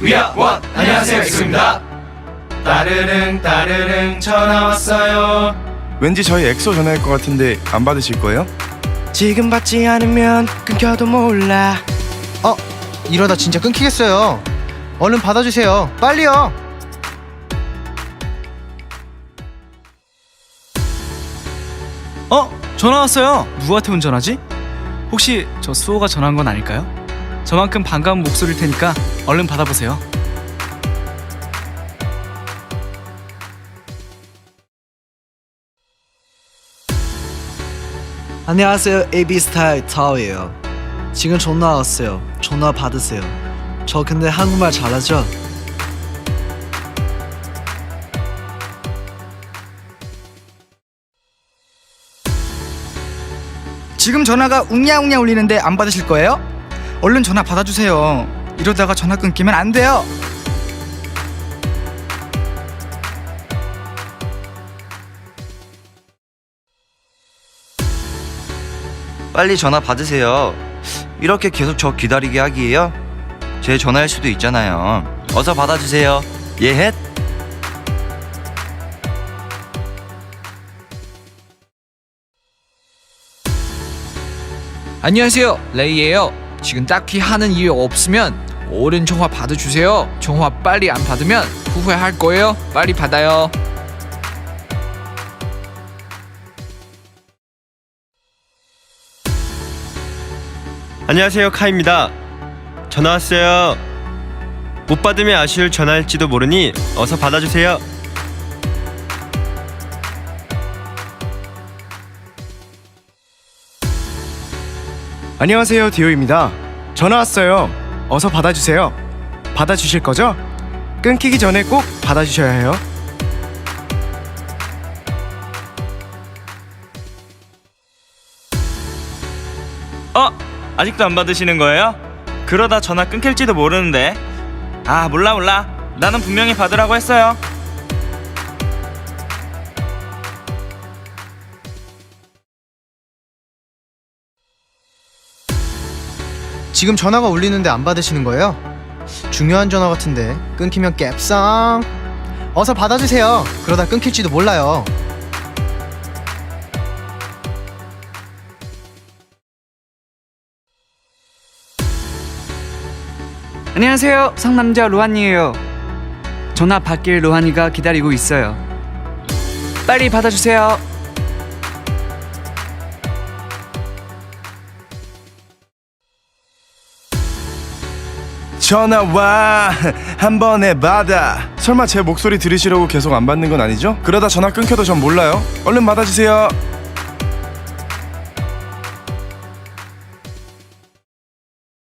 위아 원 안녕하세요 엑소입니다. 따르릉 따르릉 전화 왔어요. 왠지 저희 엑소 전화일 것 같은데 안 받으실 거예요? 지금 받지 않으면 끊겨도 몰라. 이러다 진짜 끊기겠어요. 얼른 받아주세요. 빨리요. 전화 왔어요. 누구한테 운전하지? 혹시 저 수호가 전화한 건 아닐까요? 저만큼 반가운 목소리일 테니까 얼른 받아보세요. 안녕하세요. AB스타일 타오예요. 지금 전화 왔어요. 전화 받으세요. 저 근데 한국말 잘하죠? 지금 전화가 웅냥웅냥 울리는데 안 받으실 거예요? 얼른 전화 받아주세요. 이러다가 전화 끊기면 안 돼요. 빨리 전화 받으세요. 이렇게 계속 저 기다리게 하기에요? 제 전화일 수도 있잖아요. 어서 받아주세요. 예헷. 안녕하세요, 레이예요. 지금 딱히 하는 일이 없으면 얼른 전화 받아주세요. 전화 빨리 안 받으면 후회할 거예요. 빨리 받아요. 안녕하세요, 카입니다. 전화 왔어요. 못 받으면 아쉬울 전화일지도 모르니 어서 받아주세요. 안녕하세요, 디오입니다. 전화 왔어요. 어서 받아주세요. 받아주실 거죠? 끊기기 전에 꼭 받아주셔야 해요. 아직도 안 받으시는 거예요? 그러다 전화 끊길지도 모르는데. 몰라. 나는 분명히 받으라고 했어요. 지금 전화가 울리는데 안 받으시는 거예요? 중요한 전화 같은데 끊기면 깹상. 어서 받아주세요. 그러다 끊길지도 몰라요. 안녕하세요. 상남자 로한이에요. 전화 받길 로한이가 기다리고 있어요. 빨리 받아주세요. 전화 와. 한 번에 받아. 설마 제 목소리 들으시려고 계속 안 받는 건 아니죠? 그러다 전화 끊겨도 전 몰라요. 얼른 받아주세요.